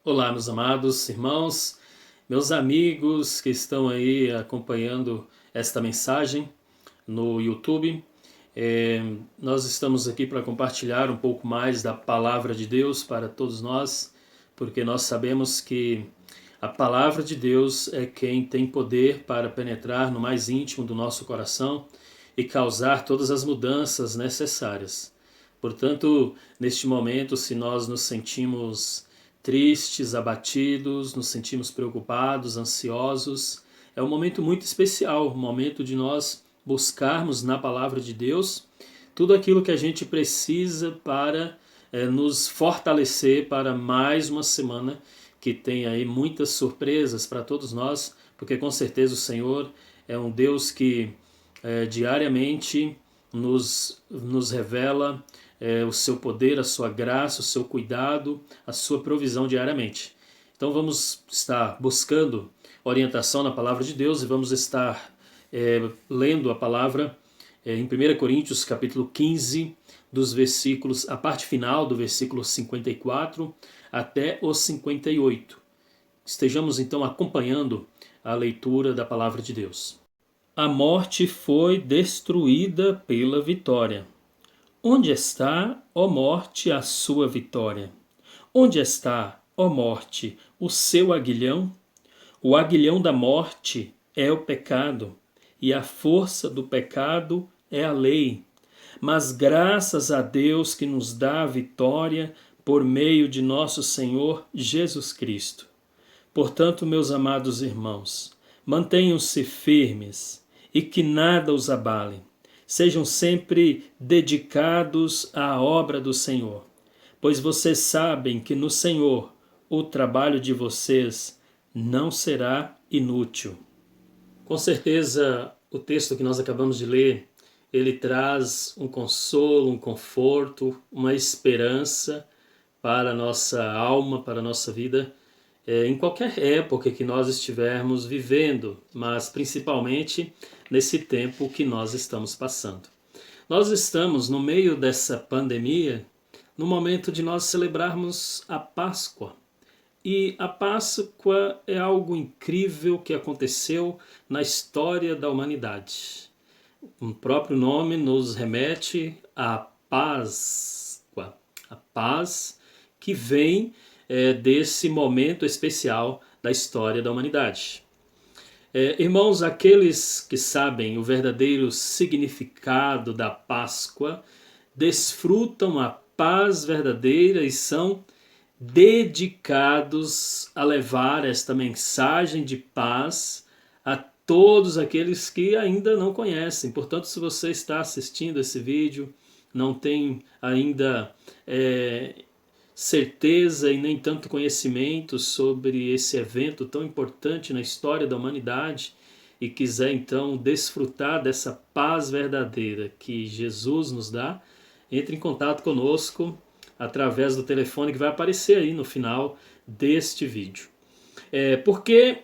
Olá, meus amados irmãos, meus amigos que estão aí acompanhando esta mensagem no YouTube. Nós estamos aqui para compartilhar um pouco mais da palavra de Deus para todos nós, porque nós sabemos que a palavra de Deus é quem tem poder para penetrar no mais íntimo do nosso coração e causar todas as mudanças necessárias. Portanto, neste momento, se nós nos sentimos tristes, abatidos, nos sentimos preocupados, ansiosos, é um momento muito especial, um momento de nós buscarmos na palavra de Deus tudo aquilo que a gente precisa para nos fortalecer para mais uma semana que tem aí muitas surpresas para todos nós, porque com certeza o Senhor é um Deus que diariamente nos revela o seu poder, a sua graça, o seu cuidado, a sua provisão diariamente. Então vamos estar buscando orientação na palavra de Deus e vamos estar lendo a palavra em 1 Coríntios capítulo 15, dos versículos, a parte final do versículo 54 até o 58. Estejamos então acompanhando a leitura da palavra de Deus. A morte foi destruída pela vitória. Onde está, ó morte, a sua vitória? Onde está, ó morte, o seu aguilhão? O aguilhão da morte é o pecado, e a força do pecado é a lei. Mas graças a Deus que nos dá a vitória por meio de nosso Senhor Jesus Cristo. Portanto, meus amados irmãos, mantenham-se firmes e que nada os abale. Sejam sempre dedicados à obra do Senhor, pois vocês sabem que no Senhor o trabalho de vocês não será inútil. Com certeza, o texto que nós acabamos de ler, ele traz um consolo, um conforto, uma esperança para a nossa alma, para a nossa vida, em qualquer época que nós estivermos vivendo, mas principalmente nesse tempo que nós estamos passando. Nós estamos no meio dessa pandemia, no momento de nós celebrarmos a Páscoa. E a Páscoa é algo incrível que aconteceu na história da humanidade. O próprio nome nos remete à Páscoa, a paz que vem desse momento especial da história da humanidade. Irmãos, aqueles que sabem o verdadeiro significado da Páscoa desfrutam a paz verdadeira e são dedicados a levar esta mensagem de paz a todos aqueles que ainda não conhecem. Portanto, se você está assistindo esse vídeo, não tem ainda certeza e nem tanto conhecimento sobre esse evento tão importante na história da humanidade e quiser então desfrutar dessa paz verdadeira que Jesus nos dá, entre em contato conosco através do telefone que vai aparecer aí no final deste vídeo. Porque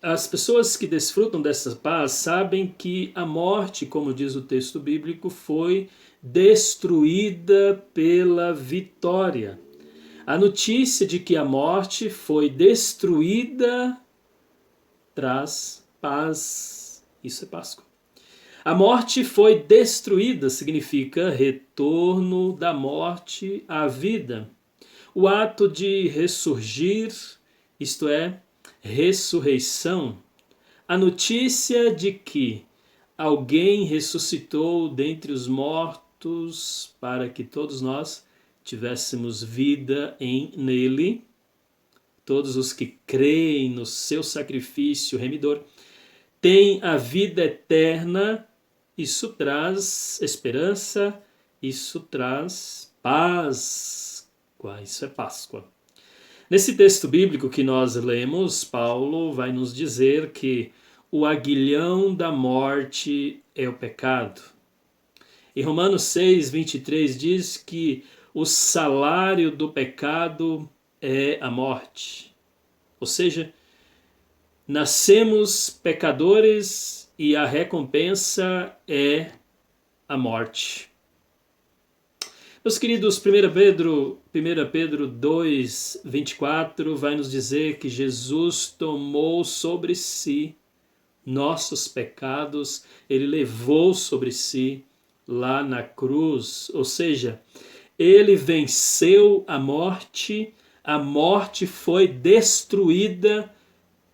as pessoas que desfrutam dessa paz sabem que a morte, como diz o texto bíblico, foi destruída pela vitória. A notícia de que a morte foi destruída traz paz. Isso é Páscoa. A morte foi destruída significa retorno da morte à vida. O ato de ressurgir, isto é, ressurreição. A notícia de que alguém ressuscitou dentre os mortos para que todos nós tivéssemos vida nele, todos os que creem no seu sacrifício remidor, têm a vida eterna. Isso traz esperança, isso traz paz. Isso é Páscoa. Nesse texto bíblico que nós lemos, Paulo vai nos dizer que o aguilhão da morte é o pecado. Em Romanos 6, 23 diz que o salário do pecado é a morte. Ou seja, nascemos pecadores e a recompensa é a morte. Meus queridos, 1 Pedro 2, 24 vai nos dizer que Jesus tomou sobre si nossos pecados, ele levou sobre si lá na cruz, ou seja, ele venceu a morte foi destruída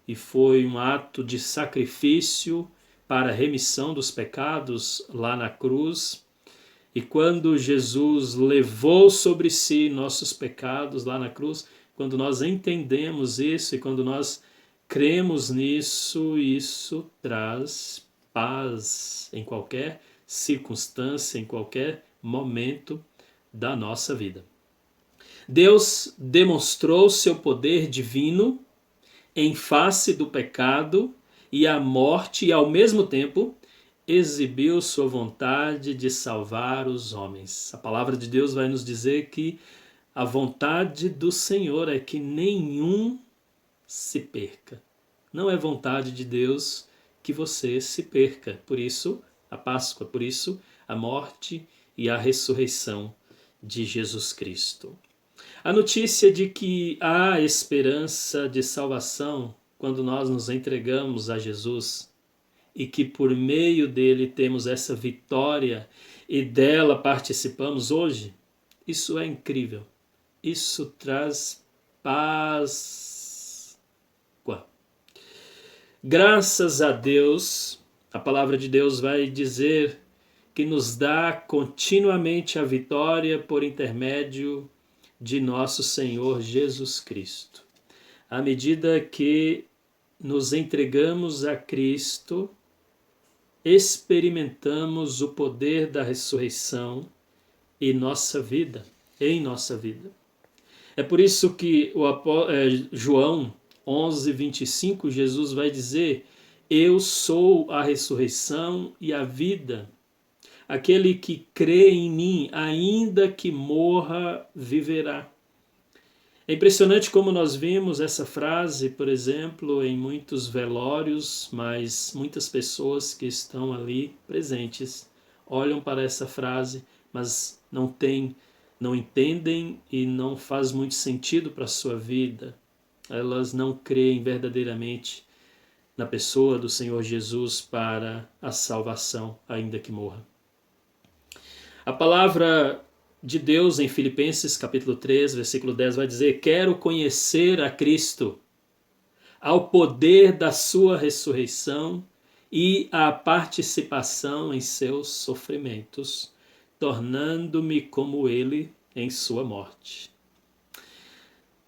e foi um ato de sacrifício para a remissão dos pecados lá na cruz. E quando Jesus levou sobre si nossos pecados lá na cruz, quando nós entendemos isso e quando nós cremos nisso, isso traz paz em qualquer circunstância, em qualquer momento da nossa vida. Deus demonstrou seu poder divino em face do pecado e a morte e ao mesmo tempo exibiu sua vontade de salvar os homens. A palavra de Deus vai nos dizer que a vontade do Senhor é que nenhum se perca. Não é vontade de Deus que você se perca. Por isso, a Páscoa, por isso, a morte e a ressurreição de Jesus Cristo. A notícia de que há esperança de salvação quando nós nos entregamos a Jesus e que por meio dele temos essa vitória e dela participamos hoje, isso é incrível. Isso traz paz. Graças a Deus, a palavra de Deus vai dizer que nos dá continuamente a vitória por intermédio de nosso Senhor Jesus Cristo. À medida que nos entregamos a Cristo, experimentamos o poder da ressurreição em nossa vida. É por isso que João 11, 25, Jesus vai dizer: eu sou a ressurreição e a vida. Aquele que crê em mim, ainda que morra, viverá. É impressionante como nós vimos essa frase, por exemplo, em muitos velórios, mas muitas pessoas que estão ali presentes olham para essa frase, mas não entendem e não faz muito sentido para a sua vida. Elas não creem verdadeiramente na pessoa do Senhor Jesus para a salvação, ainda que morra. A palavra de Deus em Filipenses capítulo 3, versículo 10 vai dizer: quero conhecer a Cristo, ao poder da sua ressurreição e a participação em seus sofrimentos, tornando-me como ele em sua morte.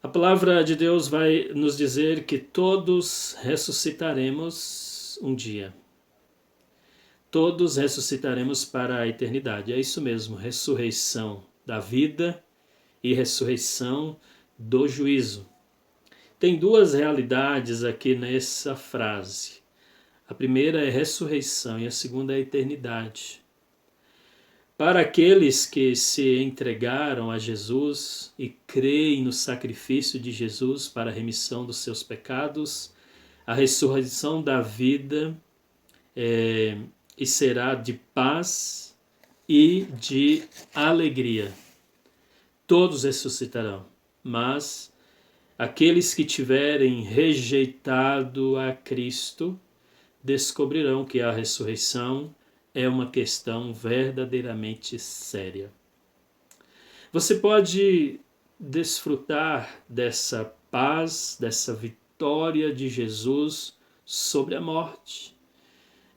A palavra de Deus vai nos dizer que todos ressuscitaremos um dia. Todos ressuscitaremos para a eternidade. É isso mesmo, ressurreição da vida e ressurreição do juízo. Tem duas realidades aqui nessa frase. A primeira é ressurreição e a segunda é eternidade. Para aqueles que se entregaram a Jesus e creem no sacrifício de Jesus para a remissão dos seus pecados, a ressurreição da vida e será de paz e de alegria. Todos ressuscitarão, mas aqueles que tiverem rejeitado a Cristo descobrirão que a ressurreição é uma questão verdadeiramente séria. Você pode desfrutar dessa paz, dessa vitória de Jesus sobre a morte,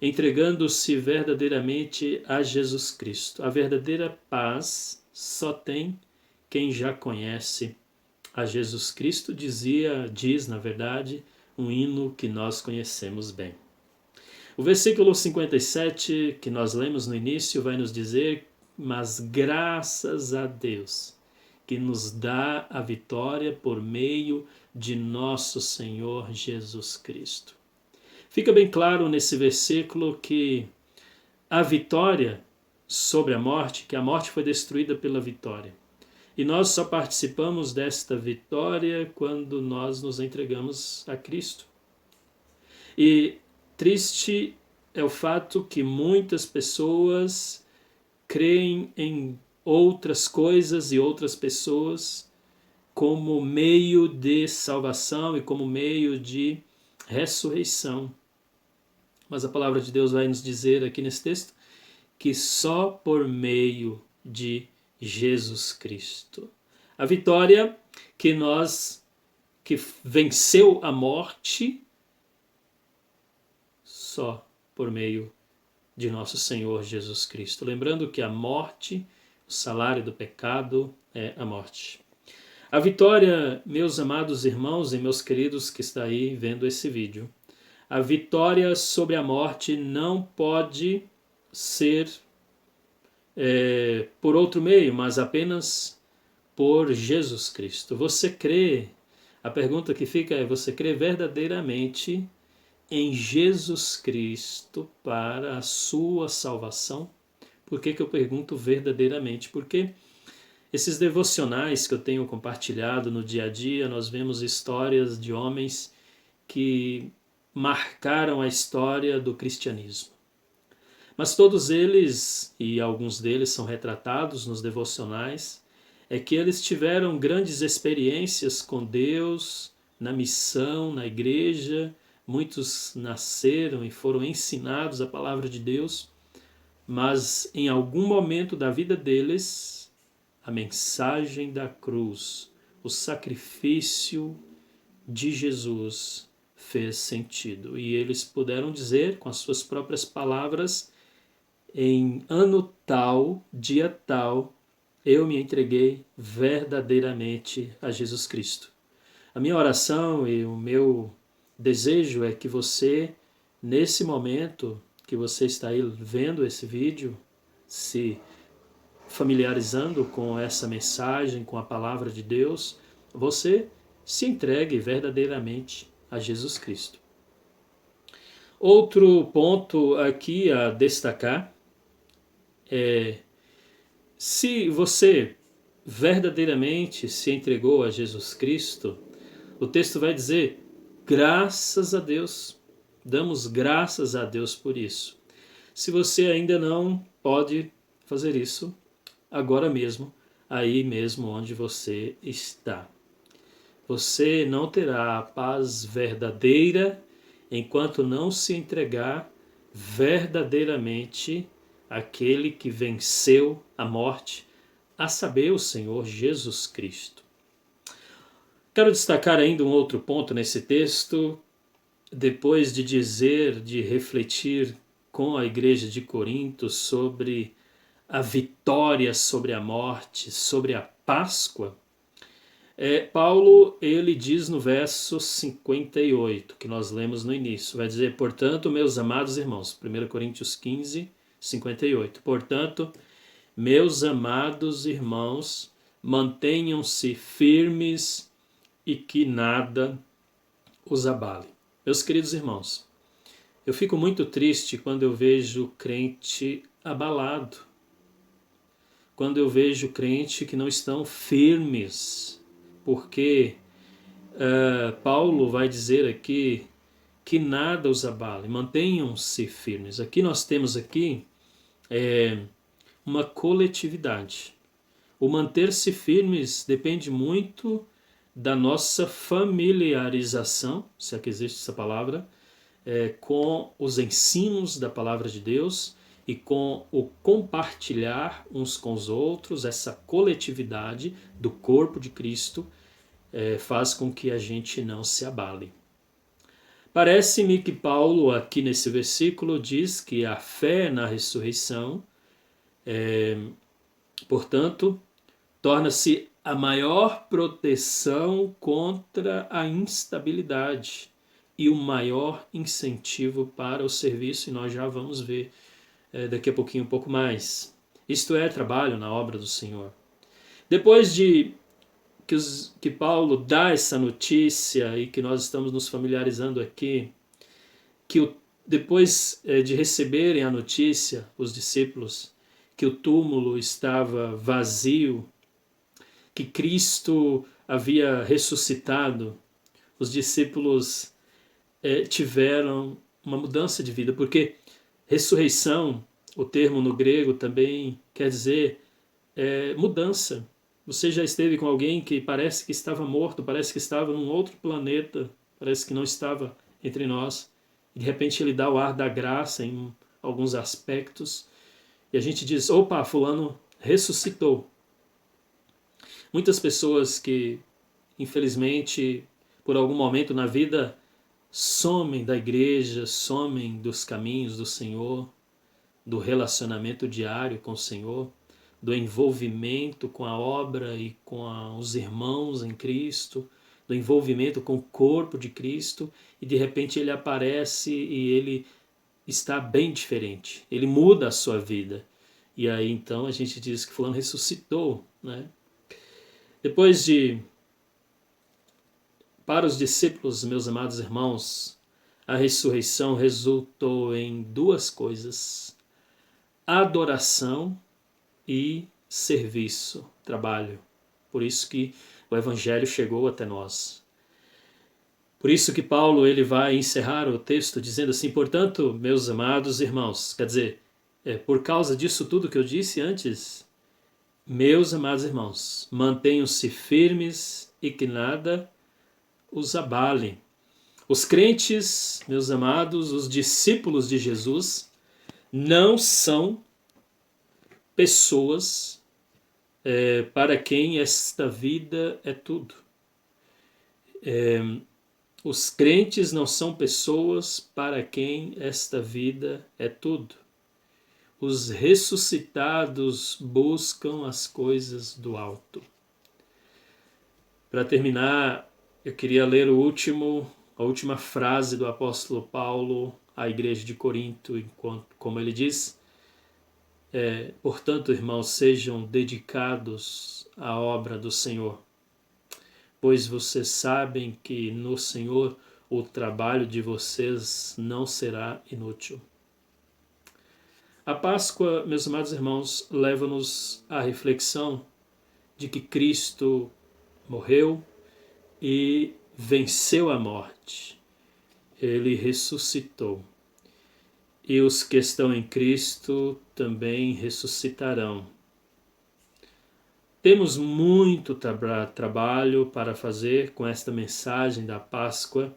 entregando-se verdadeiramente a Jesus Cristo. A verdadeira paz só tem quem já conhece a Jesus Cristo, diz, na verdade, um hino que nós conhecemos bem. O versículo 57, que nós lemos no início, vai nos dizer: mas graças a Deus, que nos dá a vitória por meio de nosso Senhor Jesus Cristo. Fica bem claro nesse versículo que a vitória sobre a morte, que a morte foi destruída pela vitória. E nós só participamos desta vitória quando nós nos entregamos a Cristo. E triste é o fato que muitas pessoas creem em outras coisas e outras pessoas como meio de salvação e como meio de ressurreição. Mas a palavra de Deus vai nos dizer aqui nesse texto que só por meio de Jesus Cristo. A vitória que venceu a morte só por meio de nosso Senhor Jesus Cristo. Lembrando que a morte, o salário do pecado é a morte. A vitória, meus amados irmãos e meus queridos que está aí vendo esse vídeo, a vitória sobre a morte não pode ser por outro meio, mas apenas por Jesus Cristo. Você crê? A pergunta que fica é: você crê verdadeiramente em Jesus Cristo para a sua salvação? Por que eu pergunto verdadeiramente? Porque esses devocionais que eu tenho compartilhado no dia a dia, nós vemos histórias de homens que marcaram a história do cristianismo. Mas todos eles, e alguns deles são retratados nos devocionais, é que eles tiveram grandes experiências com Deus, na missão, na igreja. Muitos nasceram e foram ensinados a palavra de Deus, mas em algum momento da vida deles, a mensagem da cruz, o sacrifício de Jesus fez sentido. E eles puderam dizer com as suas próprias palavras: em ano tal, dia tal, eu me entreguei verdadeiramente a Jesus Cristo. A minha oração e o meu desejo é que você, nesse momento que você está aí vendo esse vídeo, se familiarizando com essa mensagem, com a palavra de Deus, você se entregue verdadeiramente a Jesus Cristo. Outro ponto aqui a destacar é: se você verdadeiramente se entregou a Jesus Cristo, o texto vai dizer: graças a Deus, damos graças a Deus por isso. Se você ainda não pode fazer isso, agora mesmo, aí mesmo onde você está. Você não terá a paz verdadeira enquanto não se entregar verdadeiramente àquele que venceu a morte, a saber, o Senhor Jesus Cristo. Quero destacar ainda um outro ponto nesse texto, depois de dizer, de refletir com a igreja de Corinto sobre a vitória sobre a morte, sobre a Páscoa. Paulo, ele diz no verso 58, que nós lemos no início, vai dizer: portanto, meus amados irmãos, 1 Coríntios 15, 58, portanto, meus amados irmãos, mantenham-se firmes e que nada os abale. Meus queridos irmãos, eu fico muito triste quando eu vejo crente abalado, quando eu vejo crente que não estão firmes, porque Paulo vai dizer aqui que nada os abale, mantenham-se firmes. Aqui nós temos uma coletividade. O manter-se firmes depende muito da nossa familiarização, se é que existe essa palavra, com os ensinos da palavra de Deus e com o compartilhar uns com os outros. Essa coletividade do corpo de Cristo faz com que a gente não se abale. Parece-me que Paulo, aqui nesse versículo, diz que a fé na ressurreição, portanto, torna-se a maior proteção contra a instabilidade e o maior incentivo para o serviço, e nós já vamos ver daqui a pouquinho um pouco mais. Isto é trabalho na obra do Senhor. Depois de que Paulo dá essa notícia e que nós estamos nos familiarizando aqui, que depois de receberem a notícia, os discípulos, que o túmulo estava vazio, que Cristo havia ressuscitado, os discípulos tiveram uma mudança de vida, porque ressurreição, o termo no grego também quer dizer mudança. Você já esteve com alguém que parece que estava morto, parece que estava num outro planeta, parece que não estava entre nós, e de repente ele dá o ar da graça em alguns aspectos, e a gente diz, opa, fulano ressuscitou. Muitas pessoas que, infelizmente, por algum momento na vida, somem da igreja, somem dos caminhos do Senhor, do relacionamento diário com o Senhor, do envolvimento com a obra e com os irmãos em Cristo, do envolvimento com o corpo de Cristo, e de repente ele aparece e ele está bem diferente, ele muda a sua vida. E aí então a gente diz que fulano ressuscitou, né? Depois de, para os discípulos, meus amados irmãos, a ressurreição resultou em duas coisas: adoração e serviço, trabalho. Por isso que o Evangelho chegou até nós. Por isso que Paulo ele vai encerrar o texto dizendo assim, portanto, meus amados irmãos, quer dizer, por causa disso tudo que eu disse antes, meus amados irmãos, mantenham-se firmes e que nada os abale. Os crentes, meus amados, os discípulos de Jesus, não são pessoas para quem esta vida é tudo. Os crentes não são pessoas para quem esta vida é tudo. Os ressuscitados buscam as coisas do alto. Para terminar, eu queria ler a última frase do apóstolo Paulo à igreja de Corinto, como ele diz, portanto, irmãos, sejam dedicados à obra do Senhor, pois vocês sabem que no Senhor o trabalho de vocês não será inútil. A Páscoa, meus amados irmãos, leva-nos à reflexão de que Cristo morreu e venceu a morte. Ele ressuscitou. E os que estão em Cristo também ressuscitarão. Temos muito trabalho para fazer com esta mensagem da Páscoa,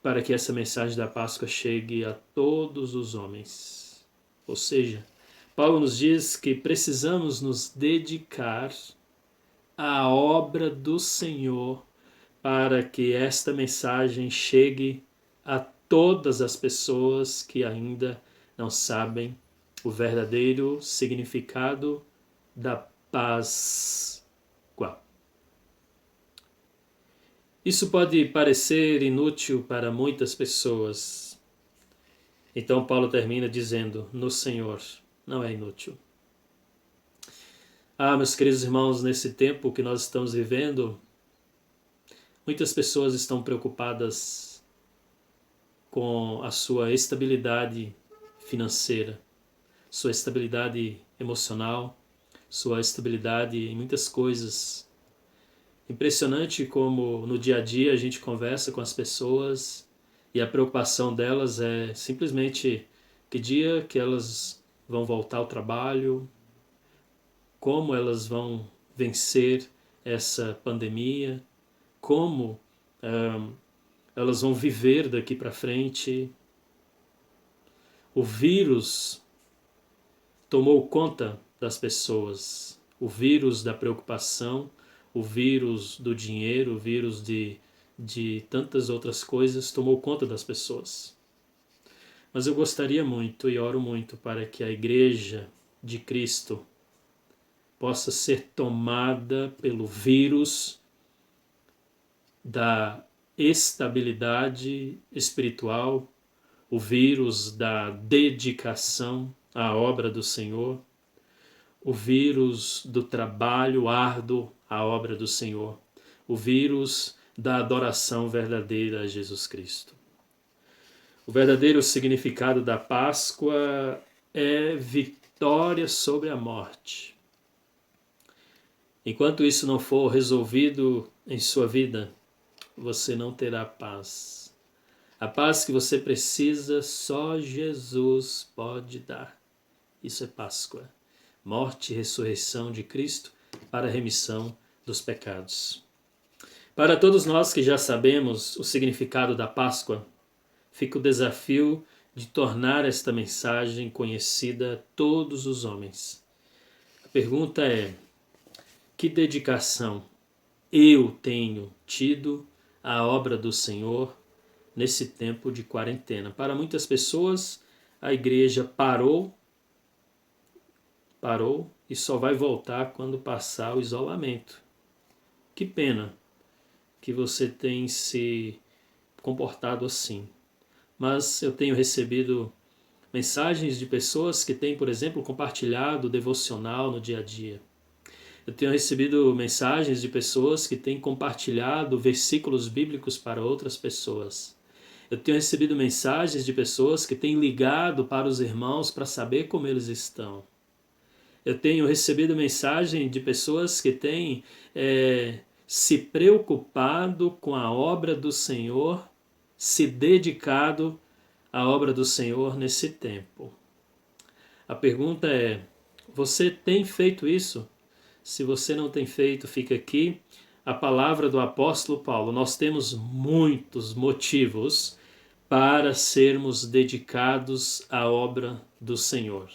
para que essa mensagem da Páscoa chegue a todos os homens. Ou seja, Paulo nos diz que precisamos nos dedicar à obra do Senhor para que esta mensagem chegue a todas as pessoas que ainda não sabem o verdadeiro significado da Páscoa. Isso pode parecer inútil para muitas pessoas. Então Paulo termina dizendo, no Senhor não é inútil. Meus queridos irmãos, nesse tempo que nós estamos vivendo, muitas pessoas estão preocupadas com a sua estabilidade financeira, sua estabilidade emocional, sua estabilidade em muitas coisas. Impressionante como no dia a dia a gente conversa com as pessoas e a preocupação delas é simplesmente que dia que elas vão voltar ao trabalho, como elas vão vencer essa pandemia, como elas vão viver daqui para frente. O vírus tomou conta das pessoas, o vírus da preocupação, o vírus do dinheiro, o vírus de tantas outras coisas tomou conta das pessoas. Mas eu gostaria muito e oro muito para que a Igreja de Cristo possa ser tomada pelo vírus da estabilidade espiritual, o vírus da dedicação à obra do Senhor, o vírus do trabalho árduo à obra do Senhor, o vírus da adoração verdadeira a Jesus Cristo. O verdadeiro significado da Páscoa é vitória sobre a morte. Enquanto isso não for resolvido em sua vida, você não terá paz. A paz que você precisa, só Jesus pode dar. Isso é Páscoa. morte e ressurreição de Cristo para a remissão dos pecados. Para todos nós que já sabemos o significado da Páscoa, fica o desafio de tornar esta mensagem conhecida a todos os homens. A pergunta é: que dedicação eu tenho tido à obra do Senhor nesse tempo de quarentena? Para muitas pessoas, a igreja parou e só vai voltar quando passar o isolamento. Que pena que você tem se comportado assim. Mas eu tenho recebido mensagens de pessoas que têm, por exemplo, compartilhado o devocional no dia a dia. Eu tenho recebido mensagens de pessoas que têm compartilhado versículos bíblicos para outras pessoas. Eu tenho recebido mensagens de pessoas que têm ligado para os irmãos para saber como eles estão. Eu tenho recebido mensagem de pessoas que têm se preocupado com a obra do Senhor, se dedicado à obra do Senhor nesse tempo. A pergunta é: você tem feito isso? Se você não tem feito, fica aqui a palavra do apóstolo Paulo. Nós temos muitos motivos para sermos dedicados à obra do Senhor.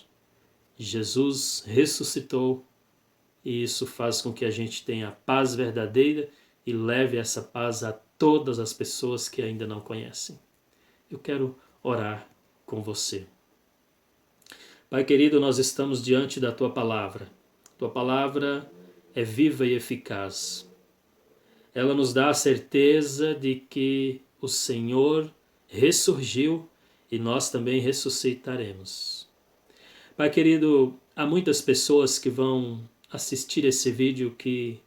Jesus ressuscitou e isso faz com que a gente tenha paz verdadeira e leve essa paz a todas as pessoas que ainda não conhecem. Eu quero orar com você. Pai querido, nós estamos diante da Tua palavra. Tua palavra é viva e eficaz. Ela nos dá a certeza de que o Senhor ressurgiu e nós também ressuscitaremos. Pai querido, há muitas pessoas que vão assistir esse vídeo que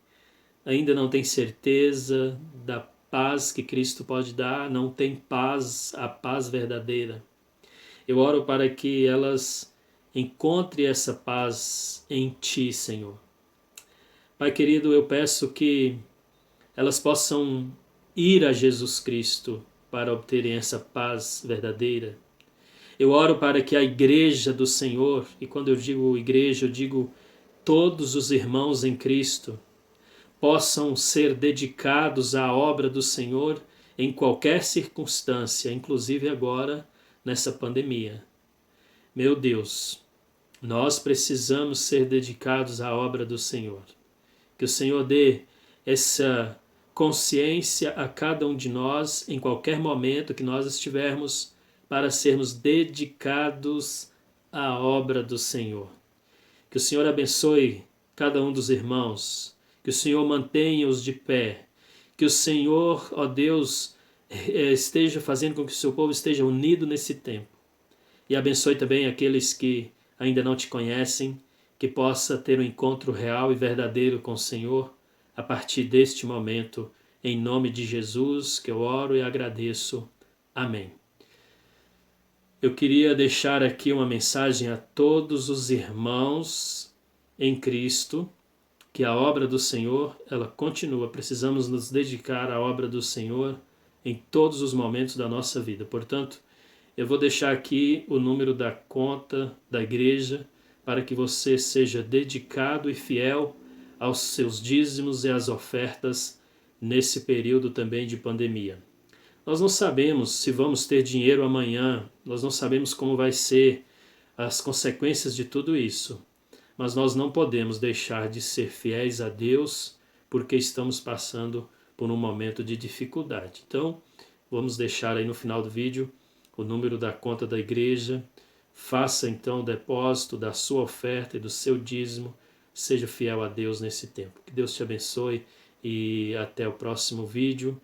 ainda não têm certeza da paz que Cristo pode dar, não tem paz, a paz verdadeira. Eu oro para que elas encontrem essa paz em Ti, Senhor. Pai querido, eu peço que elas possam ir a Jesus Cristo para obterem essa paz verdadeira. Eu oro para que a igreja do Senhor, e quando eu digo igreja, eu digo todos os irmãos em Cristo, possam ser dedicados à obra do Senhor em qualquer circunstância, inclusive agora nessa pandemia. Meu Deus, nós precisamos ser dedicados à obra do Senhor. Que o Senhor dê essa consciência a cada um de nós em qualquer momento que nós estivermos para sermos dedicados à obra do Senhor. Que o Senhor abençoe cada um dos irmãos, que o Senhor mantenha-os de pé, que o Senhor, ó Deus, esteja fazendo com que o seu povo esteja unido nesse tempo. E abençoe também aqueles que ainda não te conhecem, que possa ter um encontro real e verdadeiro com o Senhor a partir deste momento, em nome de Jesus, que eu oro e agradeço. Amém. Eu queria deixar aqui uma mensagem a todos os irmãos em Cristo, que a obra do Senhor, ela continua. Precisamos nos dedicar à obra do Senhor em todos os momentos da nossa vida. Portanto, eu vou deixar aqui o número da conta da igreja para que você seja dedicado e fiel aos seus dízimos e às ofertas nesse período também de pandemia. Nós não sabemos se vamos ter dinheiro amanhã, nós não sabemos como vai ser as consequências de tudo isso, mas nós não podemos deixar de ser fiéis a Deus porque estamos passando por um momento de dificuldade. Então, vamos deixar aí no final do vídeo o número da conta da igreja. Faça então o depósito da sua oferta e do seu dízimo. Seja fiel a Deus nesse tempo. Que Deus te abençoe e até o próximo vídeo.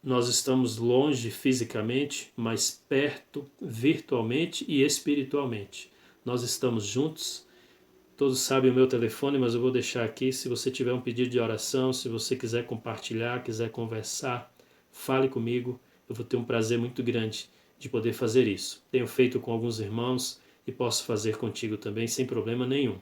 Nós estamos longe fisicamente, mas perto virtualmente e espiritualmente. Nós estamos juntos. Todos sabem o meu telefone, mas eu vou deixar aqui. Se você tiver um pedido de oração, se você quiser compartilhar, quiser conversar, fale comigo. Eu vou ter um prazer muito grande de poder fazer isso. Tenho feito com alguns irmãos e posso fazer contigo também sem problema nenhum.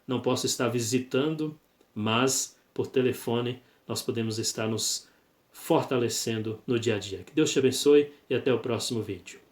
Não posso estar visitando, mas por telefone nós podemos estar nos fortalecendo no dia a dia. Que Deus te abençoe e até o próximo vídeo.